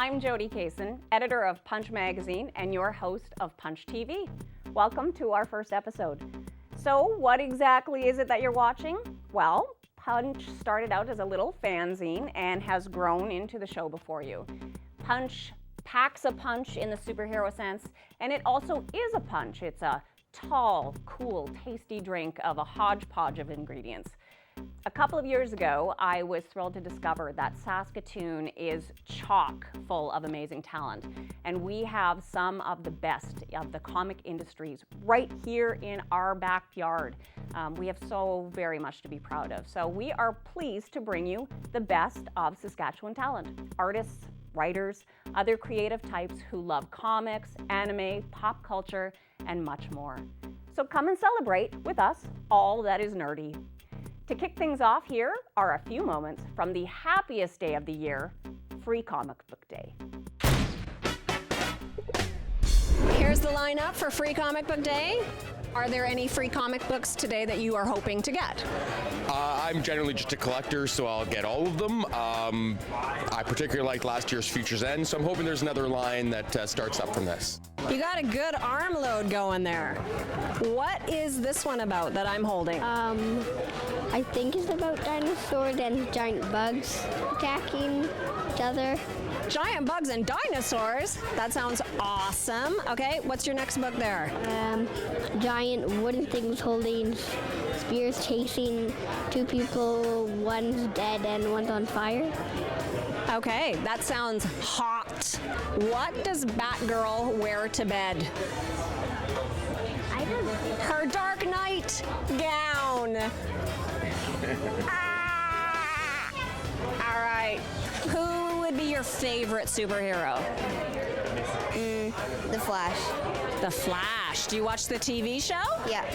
I'm Jody Kaysen, editor of Punch Magazine and your host of Punch TV. Welcome to our first episode. So what exactly is it that you're watching? Well, Punch started out as a little fanzine and has grown into the show before you. Punch packs a punch in the superhero sense, and it also is a punch. It's a tall, cool, tasty drink of a hodgepodge of ingredients. A couple of years ago, I was thrilled to discover that Saskatoon is chock full of amazing talent, and we have some of the best of the comic industries right here in our backyard. We have so very much to be proud of. So we are pleased to bring you the best of Saskatchewan talent, artists, writers, other creative types who love comics, anime, pop culture, and much more. So come and celebrate with us all that is nerdy. To kick things off, here are a few moments from the happiest day of the year, Free Comic Book Day. Here's the lineup for Free Comic Book Day. Are there any free comic books today that you are hoping to get? I'm generally just a collector, so I'll get all of them. I particularly liked last year's Future's End, so I'm hoping there's another line that starts up from this. You got a good arm load going there. What is this one about that I'm holding? I think it's about dinosaurs and giant bugs attacking each other. Giant bugs and dinosaurs? That sounds awesome. Okay, what's your next book there? Giant wooden things holding spears chasing two people. One's dead and one's on fire. Okay, that sounds hot. What does Batgirl wear to bed? I don't know. Her Dark Knight gown. All right. Who would be your favorite superhero? The Flash. The Flash. Do you watch the TV show? Yeah.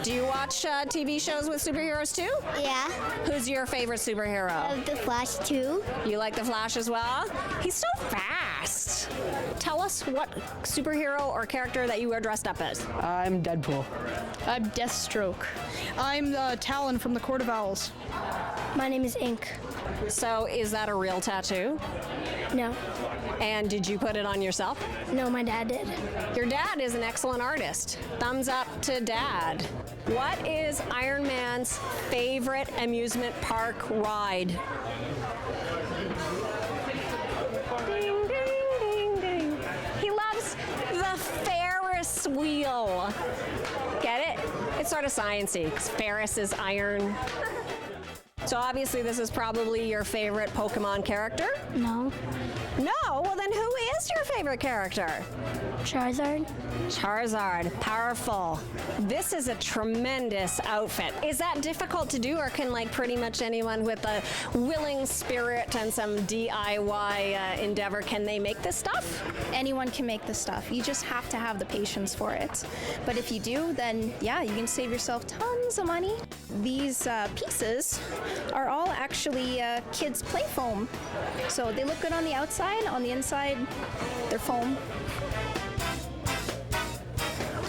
Do you watch TV shows with superheroes too? Yeah. Who's your favorite superhero? The Flash too. You like the Flash as well? He's so fast. Tell us what superhero or character that you are dressed up as. I'm Deadpool. I'm Deathstroke. I'm the Talon from the Court of Owls. My name is Ink. So is that a real tattoo? No. And did you put it on yourself? No, my dad did. Your dad is an excellent artist. Thumbs up to Dad. What is Iron Man's favorite amusement park ride? Ding, ding, ding, ding. He loves the Ferris wheel. Get it? It's sort of sciencey, because Ferris is iron. So obviously this is probably your favorite Pokemon character? No. No? Well then who is your favorite character? Charizard. Charizard, powerful. This is a tremendous outfit. Is that difficult to do, or can like pretty much anyone with a willing spirit and some DIY endeavor, can they make this stuff? Anyone can make this stuff. You just have to have the patience for it. But if you do, then yeah, you can save yourself tons of money. These pieces are all actually kids' play foam. So they look good on the outside, on the inside, they're foam.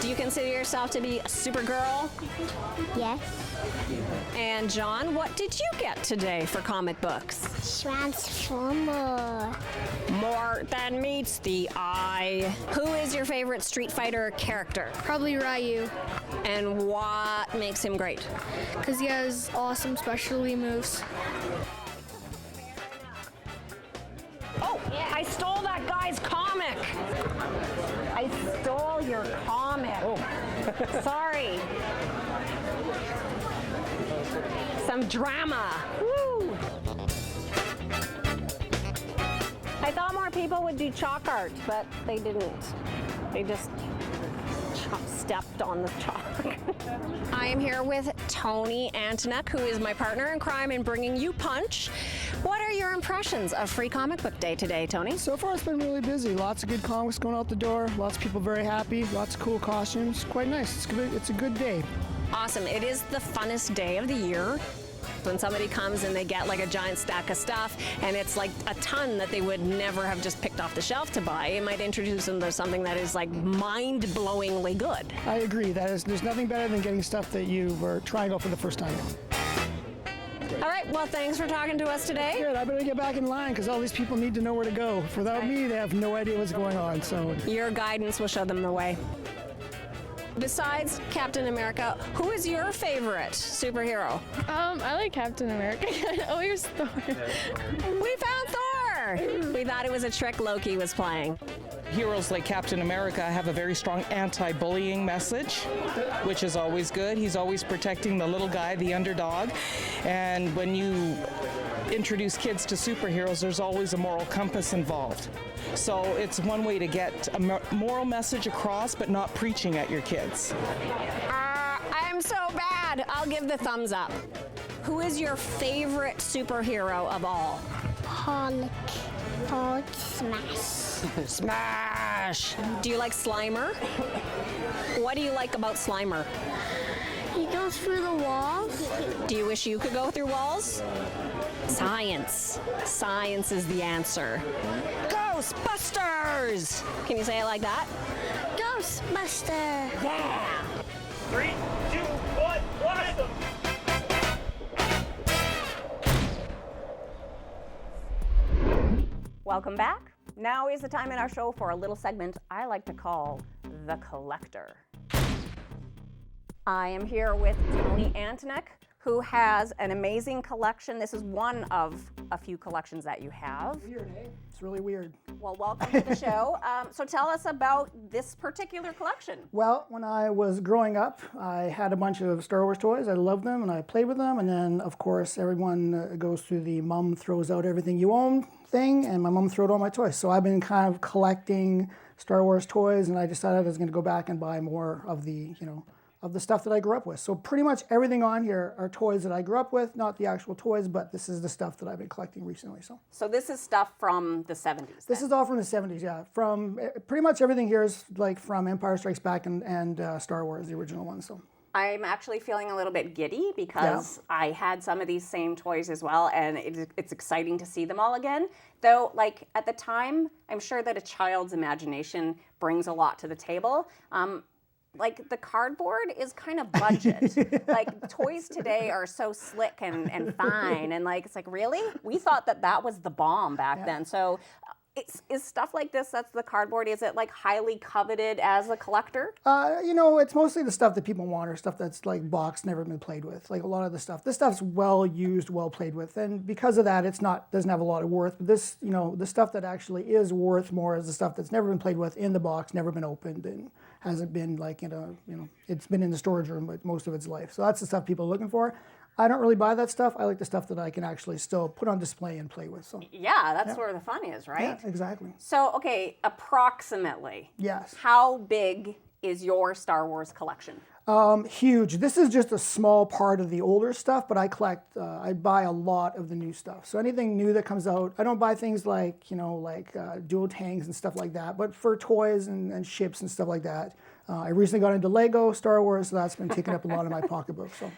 Do you consider yourself to be a Supergirl? Yes. And John, what did you get today for comic books? Transformer. More than meets the eye. Who is your favorite Street Fighter character? Probably Ryu, And what makes him great? because he has awesome specialty moves. Oh, I stole that guy's comic. I stole your comic. Sorry. Some drama. Woo. I thought more people would do chalk art, but they didn't. They just stepped on the chalk. I am here with Tony Antonuck, who is my partner in crime in bringing you Punch. What are your impressions of Free Comic Book Day today, Tony? So far it's been really busy. Lots of good comics going out the door. Lots of people very happy. Lots of cool costumes. Quite nice. It's a good day. Awesome. It is the funnest day of the year. When somebody comes and they get like a giant stack of stuff and it's like a ton that they would never have just picked off the shelf to buy, it might introduce them to something that is like mind-blowingly good. I agree. There's nothing better than getting stuff that you were trying out for the first time. All right, well, thanks for talking to us today. Good, I better get back in line because all these people need to know where to go. Without me, they have no idea what's going on, so. Your guidance will show them the way. Besides Captain America, who is your favorite superhero? I like Captain America. Oh, here's Thor. We found Thor! We thought it was a trick Loki was playing. Heroes like Captain America have a very strong anti-bullying message, which is always good. He's always protecting the little guy, the underdog. And when you introduce kids to superheroes, there's always a moral compass involved. So it's one way to get a moral message across, but not preaching at your kids. I'm so bad. I'll give the thumbs up. Who is your favorite superhero of all? Hulk. Hulk smash. Smash! Do you like Slimer? What do you like about Slimer? He goes through the walls. Do you wish you could go through walls? Science. Science is the answer. Ghostbusters! Can you say it like that? Ghostbuster. Yeah! 3, 2, 1, blast them! Welcome back. Now is the time in our show for a little segment I like to call The Collector. I am here with Tony Antonek, who has an amazing collection. This is one of a few collections that you have. Weird, eh? It's really weird. Well, welcome to the show. So tell us about this particular collection. Well, when I was growing up, I had a bunch of Star Wars toys. I loved them and I played with them. And then, of course, everyone goes through the mom throws out everything you own thing, and my mom threw out all my toys. So I've been kind of collecting Star Wars toys, and I decided I was going to go back and buy more of the, of the stuff that I grew up with. So pretty much everything on here are toys that I grew up with, not the actual toys, but this is the stuff that I've been collecting recently. So this is stuff from the 70s. This is all from the 70s, yeah. From pretty much everything here is like from Empire Strikes Back and Star Wars, the original one. So I'm actually feeling a little bit giddy because I had some of these same toys as well, and it's exciting to see them all again. Though, like, at the time, I'm sure that a child's imagination brings a lot to the table. Like, the cardboard is kind of budget. Like, toys today are so slick and fine, and, like, it's like, really? We thought that was the bomb back then. So is stuff like this, that's the cardboard, is it, like, highly coveted as a collector? It's mostly the stuff that people want or stuff that's, like, boxed, never been played with. Like, a lot of the stuff. This stuff's well used, well played with, and because of that, doesn't have a lot of worth. But this, the stuff that actually is worth more is the stuff that's never been played with in the box, never been opened, and hasn't been, like, it's been in the storage room like most of its life. So that's the stuff people are looking for. I don't really buy that stuff. I like the stuff that I can actually still put on display and play with. So yeah, that's where the fun is, right? Yeah, exactly. So, okay, approximately. Yes. How big is your Star Wars collection? Huge. This is just a small part of the older stuff, but I buy a lot of the new stuff. So anything new that comes out, I don't buy things like, dual tanks and stuff like that, but for toys and ships and stuff like that. I recently got into Lego Star Wars, so that's been taking up a lot of my pocketbook. So.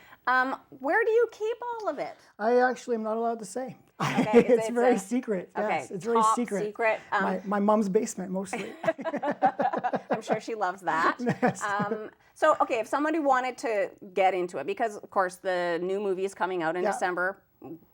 Where do you keep all of it? I actually am not allowed to say. Okay, it's very secret. Okay, yes, it's very top secret. My mom's basement, mostly. I'm sure she loves that. Yes. So, okay, if somebody wanted to get into it, because, of course, the new movie is coming out in December,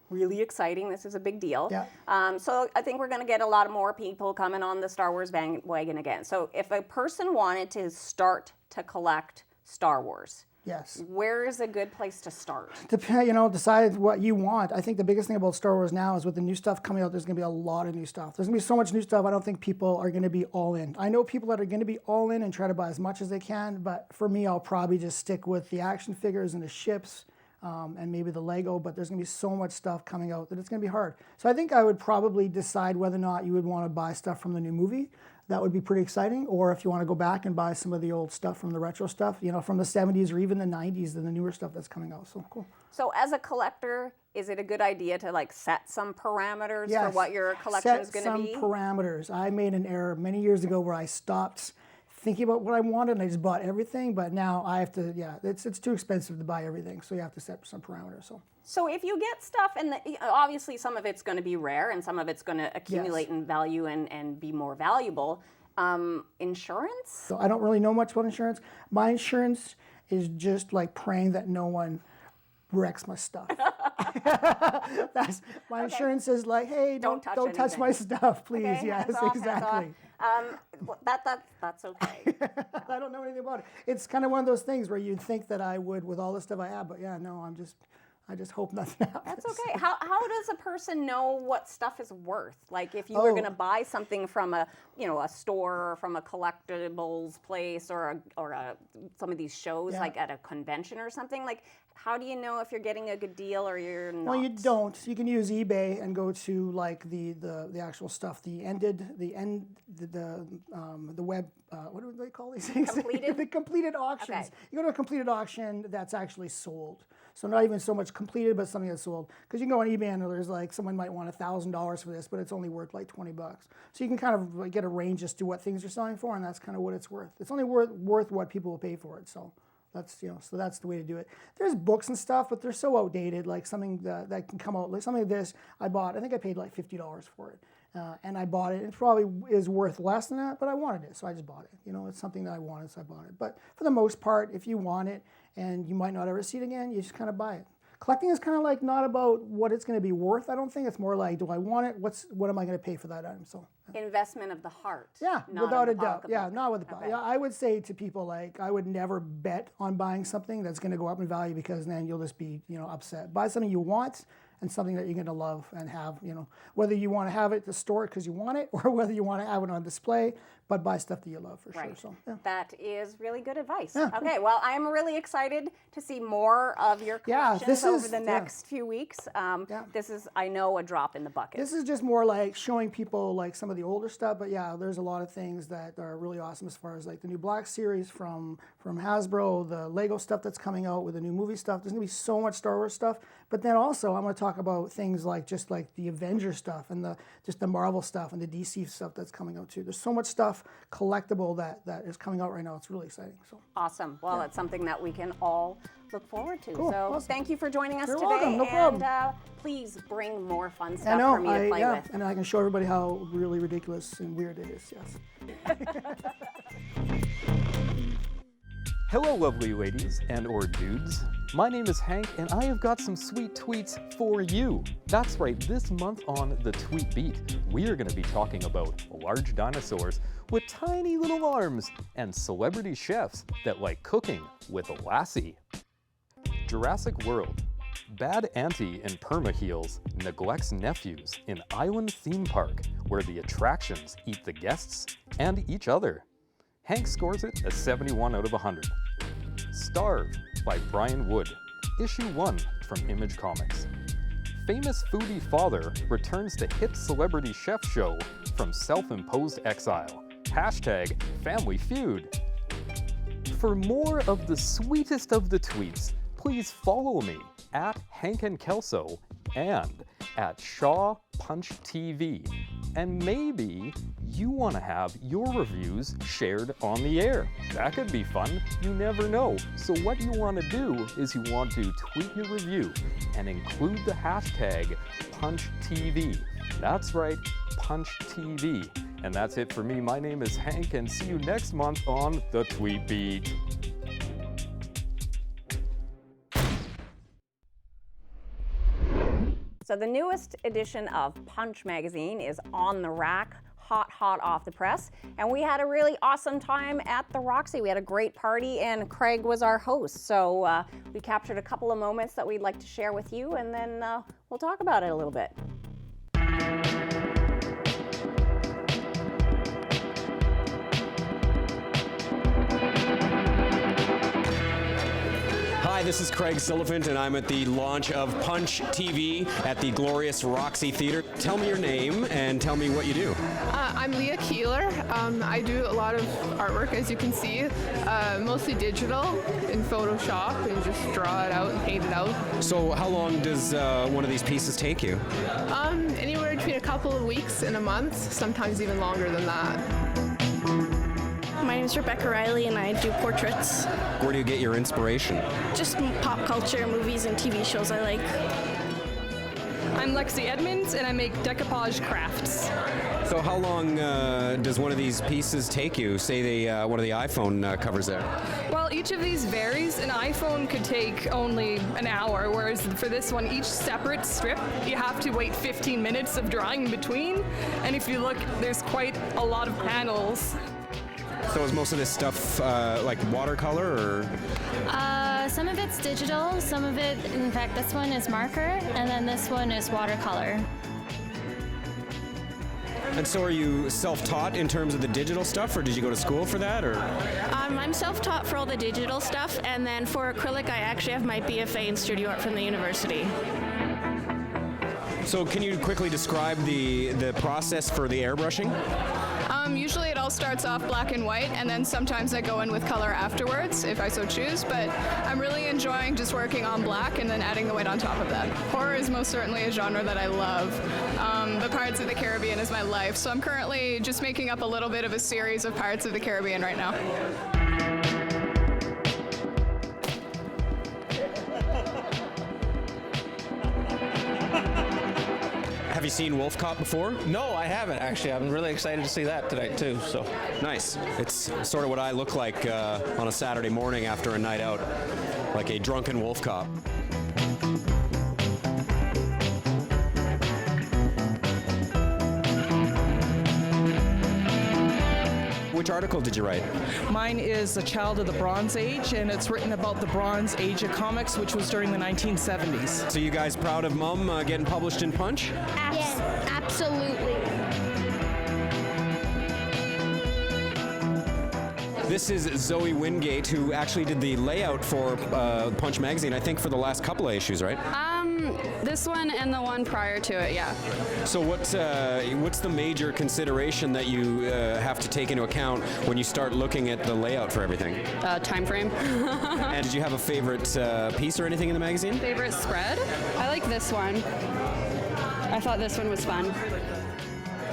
really exciting. This is a big deal. Yeah. So I think we're going to get a lot more people coming on the Star Wars bandwagon again. So if a person wanted to start to collect Star Wars, yes. Where is a good place to start? Decide what you want. I think the biggest thing about Star Wars now is with the new stuff coming out, there's going to be a lot of new stuff. There's going to be so much new stuff, I don't think people are going to be all in. I know people that are going to be all in and try to buy as much as they can, but for me, I'll probably just stick with the action figures and the ships and maybe the Lego, but there's going to be so much stuff coming out that it's going to be hard. So I think I would probably decide whether or not you would want to buy stuff from the new movie. That would be pretty exciting. Or if you want to go back and buy some of the old stuff from the retro stuff, from the 70s or even the 90s and the newer stuff that's coming out. So cool. So as a collector, is it a good idea to like set some parameters Yes. for what your collection is going to be? Set some parameters. I made an error many years ago where I stopped thinking about what I wanted and I just bought everything. But now I have to, it's too expensive to buy everything. So you have to set some parameters. So if you get stuff, and obviously some of it's going to be rare and some of it's going to accumulate in value and be more valuable, insurance? So I don't really know much about insurance. My insurance is just like praying that no one wrecks my stuff. That's my insurance is like, hey, don't touch anything. my stuff, please. Okay, Yes, hands off, exactly. That's okay. I don't know anything about it. It's kind of one of those things where you'd think that I would with all the stuff I have, but yeah, no, I just hope nothing happens. That's okay. How does a person know what stuff is worth? Like if you were going to buy something from a store or from a collectibles place or some of these shows like at a convention or something, like how do you know if you're getting a good deal or you're not? Well, you don't. You can use eBay and go to like the actual stuff, the web. What do they call these things? Completed? The completed auctions. Okay. You go to a completed auction that's actually sold. So not even so much completed, but something that's sold. Because you can go on eBay and there's like someone might want $1,000 for this, but it's only worth like $20. So you can kind of like get a range as to what things are selling for, and that's kind of what it's worth. It's only worth what people will pay for it. So. That's so that's the way to do it. There's books and stuff, but they're so outdated. Like something that can come out, like something like this, I bought. I think I paid like $50 for it, and I bought it. It probably is worth less than that, but I wanted it, so I just bought it. It's something that I wanted, so I bought it. But for the most part, if you want it and you might not ever see it again, you just kind of buy it. Collecting is kind of like not about what it's going to be worth. I don't think it's more like, do I want it? What am I going to pay for that item? So. Investment of the heart. Yeah, without a doubt. Yeah, not with the okay. Yeah, I would say to people like I would never bet on buying something that's going to go up in value because then you'll just be upset. Buy something you want and something that you're going to love and have. Whether you want to have it to store it because you want it or whether you want to have it on display, but buy stuff that you love for sure. So yeah. That is really good advice. Yeah, okay, well, I'm really excited to see more of your collections over the next few weeks. This is, I know, a drop in the bucket. This is just more like showing people like some of the older stuff, but yeah, there's a lot of things that are really awesome as far as like the new Black Series from Hasbro, the Lego stuff that's coming out with the new movie stuff. There's gonna be so much Star Wars stuff, but then also I'm gonna talk about things like just like the Avengers stuff and just the Marvel stuff and the DC stuff that's coming out too. There's so much stuff collectible that is coming out right now. It's really exciting. So awesome. Well, it's something that we can all look forward to. Cool. So Awesome. Thank you for joining us You're today. welcome. No problem. And please bring more fun stuff for me to play with. And I can show everybody how really ridiculous and weird it is. Yes. Hello, lovely ladies and/or dudes. My name is Hank, and I have got some sweet tweets for you. That's right, this month on the Tweet Beat, we are going to be talking about large dinosaurs with tiny little arms and celebrity chefs that like cooking with a lassie. Jurassic World. Bad auntie in Permaheels neglects nephews in Island Theme Park, where the attractions eat the guests and each other. Hank scores it a 71 out of 100. Starve by Brian Wood, issue 1 from Image Comics. Famous foodie father returns to hit celebrity chef show from self-imposed exile. Hashtag Family Feud. For more of the sweetest of the tweets, please follow me at Hank and Kelso and at Shaw Punch TV. And maybe you want to have your reviews shared on the air. That could be fun. You never know. So what you want to do is you want to tweet your review and include the hashtag PunchTV. That's right, PunchTV. And that's it for me. My name is Hank, and see you next month on The Tweet Beat. So the newest edition of Punch magazine is on the rack, hot off the press. And we had a really awesome time at the Roxy. We had a great party and Craig was our host. So we captured a couple of moments that we'd like to share with you, and then we'll talk about it a little bit. Hi, this is Craig Silliphant, and I'm at the launch of Punch TV at the glorious Roxy Theater. Tell me your name and tell me what you do. I'm Leah Keeler. I do a lot of artwork, as you can see, mostly digital in Photoshop, and just draw it out and paint it out. So how long does one of these pieces take you? Anywhere between a couple of weeks and a month, sometimes even longer than that. My name is Rebecca Riley, and I do portraits. Where do you get your inspiration? Just pop culture, movies, and TV shows I like. I'm Lexi Edmonds, and I make decoupage crafts. So how long does one of these pieces take you? Say one of the iPhone covers there. Well, each of these varies. An iPhone could take only an hour, whereas for this one, each separate strip, you have to wait 15 minutes of drying in between. And if you look, there's quite a lot of panels. So is most of this stuff like watercolor or? Some of it's digital, some of it, in fact, this one is marker, and then this one is watercolor. And so are you self-taught in terms of the digital stuff, or did you go to school for that, or? I'm self-taught for all the digital stuff, and then for acrylic, I actually have my BFA in studio art from the university. So can you quickly describe the process for the airbrushing? Usually it all starts off black and white, and then sometimes I go in with color afterwards, if I so choose, but I'm really enjoying just working on black and then adding the white on top of that. Horror is most certainly a genre that I love. The Pirates of the Caribbean is my life, so I'm currently just making up a little bit of a series of Pirates of the Caribbean right now. Have you seen Wolf Cop before? No, I haven't actually. I'm really excited to see that tonight too. So nice. It's sort of what I look like on a Saturday morning after a night out, like a drunken wolf cop. Which article did you write? Mine is A Child of the Bronze Age, and it's written about the Bronze Age of comics, which was during the 1970s. So you guys proud of Mum getting published in Punch? Yes, absolutely. This is Zoe Wingate, who actually did the layout for Punch magazine, I think for the last couple of issues, right? This one and the one prior to it, yeah. So what's the major consideration that you have to take into account when you start looking at the layout for everything? Time frame. And did you have a favorite piece or anything in the magazine? Favorite spread? I like this one. I thought this one was fun.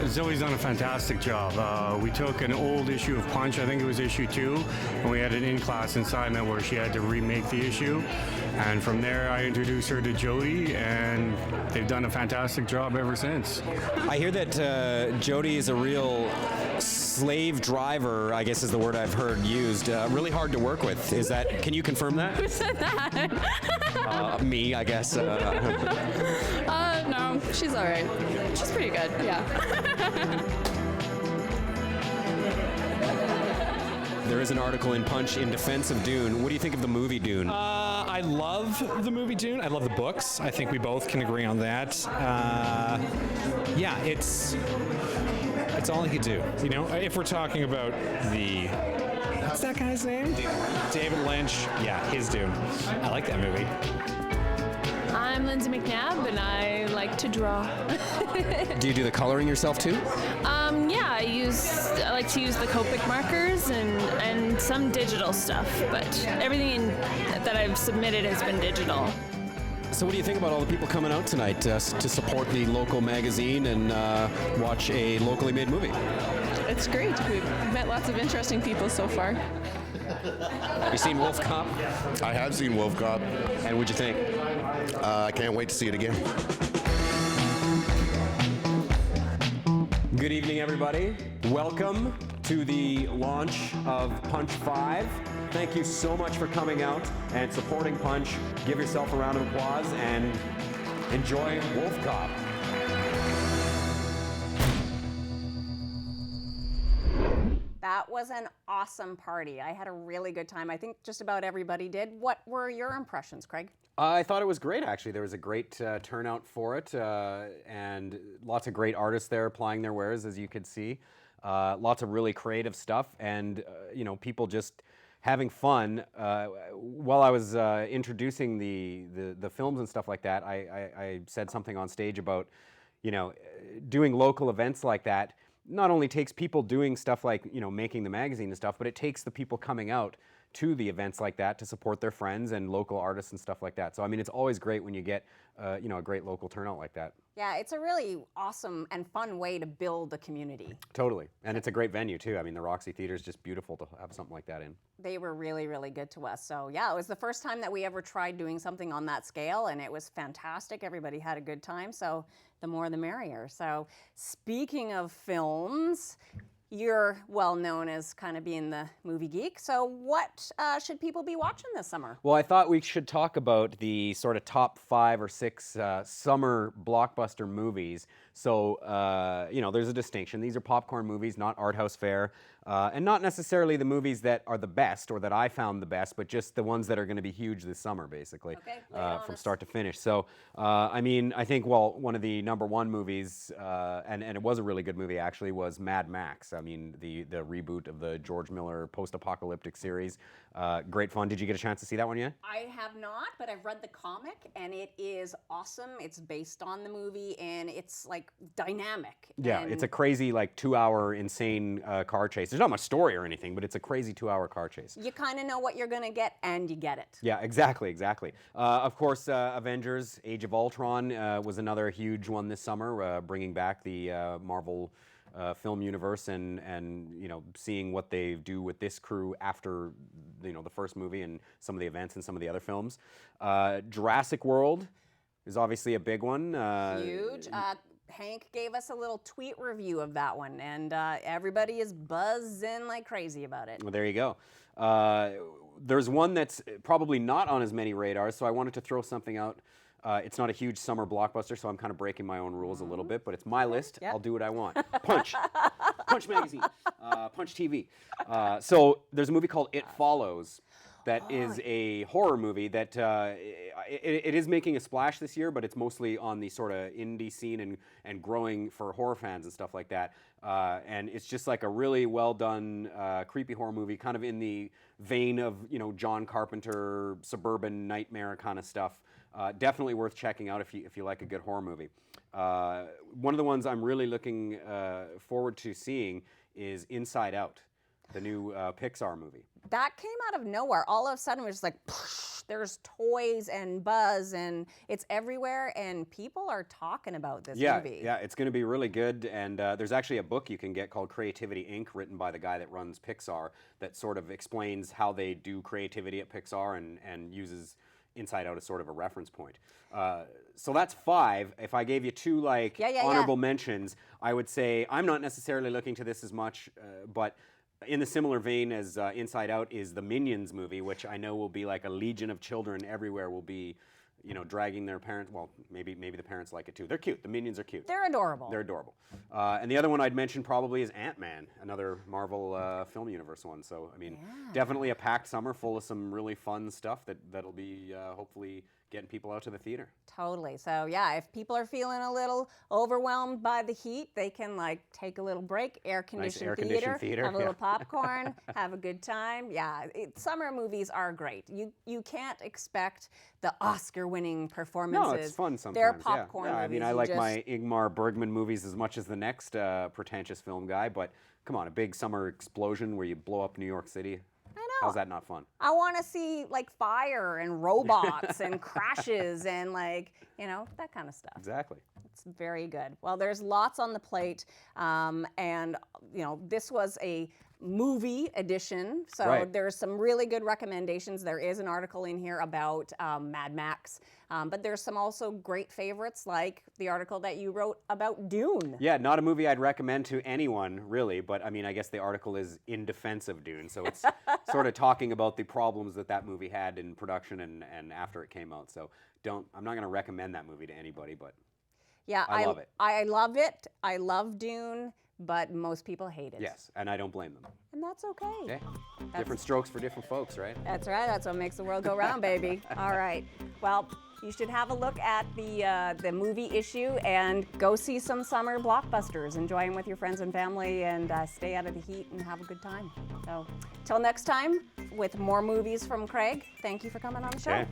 Zoe's done a fantastic job. We took an old issue of Punch, I think it was issue 2, and we had an in-class assignment where she had to remake the issue. And from there, I introduced her to Jody, and they've done a fantastic job ever since. I hear that Jody is a real slave driver, I guess is the word I've heard used. Really hard to work with. Is that? Can you confirm that? Who said that? Me, I guess. No, she's all right. She's pretty good, yeah. There is an article in Punch in defense of Dune. What do you think of the movie Dune? I love the movie Dune. I love the books. I think we both can agree on that. Yeah, it's all he could do. You know, if we're talking about the... What's that guy's name? David Lynch. Yeah, his Dune. I like that movie. I'm Lindsay McNabb, and I like to draw. Do you do the coloring yourself too? Yeah, I like to use the Copic markers and some digital stuff, but everything that I've submitted has been digital. So what do you think about all the people coming out tonight to support the local magazine and watch a locally made movie? It's great. We've met lots of interesting people so far. Have you seen Wolf Cop? I have seen Wolf Cop. And what'd you think? I can't wait to see it again. Good evening, everybody. Welcome to the launch of Punch 5. Thank you so much for coming out and supporting Punch. Give yourself a round of applause and enjoy Wolf Cop. That was an awesome party. I had a really good time. I think just about everybody did. What were your impressions, Craig? I thought it was great, actually. There was a great turnout for it, and lots of great artists there applying their wares, as you could see. Lots of really creative stuff, and people just having fun. While I was introducing the films and stuff like that, I said something on stage about, doing local events like that. Not only takes people doing stuff like making the magazine and stuff, but it takes the people coming out to the events like that to support their friends and local artists and stuff like that. So I mean, it's always great when you get a great local turnout like that. Yeah, it's a really awesome and fun way to build a community. Totally, and it's a great venue too. I mean, the Roxy Theater is just beautiful to have something like that in. They were really, really good to us. So yeah, it was the first time that we ever tried doing something on that scale, and it was fantastic. Everybody had a good time, so the more the merrier. So speaking of films, you're well known as kind of being the movie geek. So what should people be watching this summer? Well, I thought we should talk about the sort of top 5 or 6 summer blockbuster movies. So, there's a distinction. These are popcorn movies, not art house fare, and not necessarily the movies that are the best or that I found the best, but just the ones that are going to be huge this summer, basically, from start to finish. So, I think, one of the number 1 movies, and it was a really good movie, actually, was Mad Max. I mean, the reboot of the George Miller post-apocalyptic series. Great fun. Did you get a chance to see that one yet? I have not, but I've read the comic, and it is awesome. It's based on the movie, and it's like dynamic. Yeah, it's a crazy 2-hour insane car chase. There's not much story or anything, but it's a crazy 2-hour car chase. You kind of know what you're going to get, and you get it. Yeah, exactly. Of course, Avengers: Age of Ultron was another huge one this summer, bringing back the Marvel film universe and seeing what they do with this crew after the first movie and some of the events and some of the other films. Jurassic World is obviously a big one. Huge. Hank gave us a little tweet review of that one, and everybody is buzzing like crazy about it. Well, there you go. There's one that's probably not on as many radars, so I wanted to throw something out. It's not a huge summer blockbuster, so I'm kind of breaking my own rules a little bit, but it's my list. Yep. I'll do what I want. Punch. Punch Magazine. Punch TV. So there's a movie called It Follows that is a horror movie that it is making a splash this year, but it's mostly on the sort of indie scene and growing for horror fans and stuff like that. And it's just like a really well done creepy horror movie, kind of in the vein of John Carpenter suburban nightmare kind of stuff. Definitely worth checking out if you like a good horror movie. One of the ones I'm really looking forward to seeing is Inside Out, the new Pixar movie. That came out of nowhere. All of a sudden, it was just like, there's toys and buzz, and it's everywhere, and people are talking about this movie. Yeah, it's going to be really good, and there's actually a book you can get called Creativity Inc., written by the guy that runs Pixar, that sort of explains how they do creativity at Pixar and uses Inside Out as sort of a reference point. So that's 5. If I gave you 2 honorable mentions, I would say I'm not necessarily looking to this as much, but in the similar vein as Inside Out is the Minions movie, which I know will be like a legion of children everywhere will be, dragging their parents. Well, maybe the parents like it too. They're cute. The Minions are cute. They're adorable. They're adorable. And the other one I'd mention probably is Ant-Man, another Marvel film universe one. So, definitely a packed summer full of some really fun stuff that'll be hopefully getting people out to the theater. Totally. So yeah, if people are feeling a little overwhelmed by the heat, they can take a little break, air-conditioned theater, have a little popcorn, have a good time. Yeah, summer movies are great. You can't expect the Oscar-winning performances. No, it's fun sometimes. They're popcorn movies. I like my Ingmar Bergman movies as much as the next pretentious film guy, but come on, a big summer explosion where you blow up New York City. How's that not fun? I want to see fire and robots and crashes and that kind of stuff. Exactly. It's very good. Well, there's lots on the plate, and this was a movie edition, so there's some really good recommendations. There is an article in here about Mad Max, but there's some also great favorites, like the article that you wrote about Dune. Yeah, not a movie I'd recommend to anyone, really, but I guess the article is in defense of Dune, so it's sort of talking about the problems that movie had in production and after it came out. So I'm not going to recommend that movie to anybody, but yeah, I love it. I love it. I love Dune. But most people hate it. Yes, and I don't blame them. And that's okay. Yeah. Different strokes for different folks, right? That's right. That's what makes the world go round, baby. All right. Well, you should have a look at the movie issue and go see some summer blockbusters. Enjoy them with your friends and family, and stay out of the heat and have a good time. So, till next time, with more movies from Craig. Thank you for coming on the show. Okay.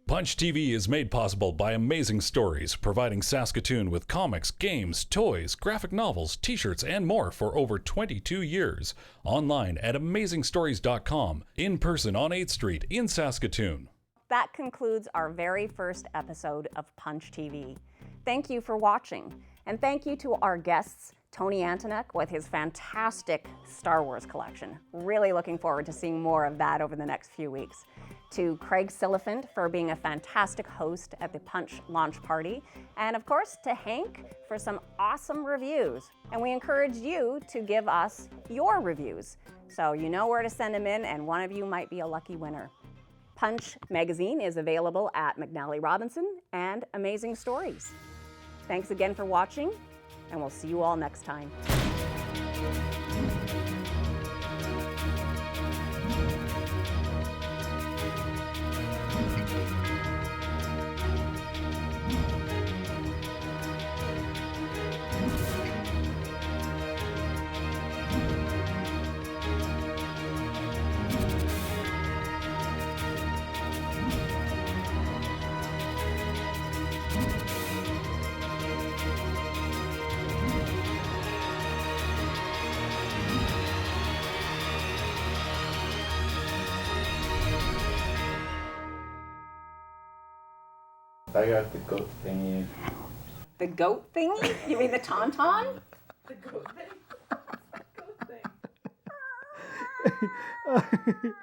Punch TV is made possible by Amazing Stories, providing Saskatoon with comics, games, toys, graphic novels, t-shirts, and more for over 22 years. Online at amazingstories.com, in person on 8th Street in Saskatoon. That concludes our very first episode of Punch TV. Thank you for watching, and thank you to our guests, Tony Antonek with his fantastic Star Wars collection. Really looking forward to seeing more of that over the next few weeks. To Craig Silliphant for being a fantastic host at the Punch launch party, and of course to Hank for some awesome reviews. And we encourage you to give us your reviews, so you know where to send them in, and one of you might be a lucky winner. Punch magazine is available at McNally Robinson and Amazing Stories. Thanks again for watching, and we'll see you all next time. I got the goat thingy. The goat thingy? You mean the tauntaun? The goat thing? Goat thing.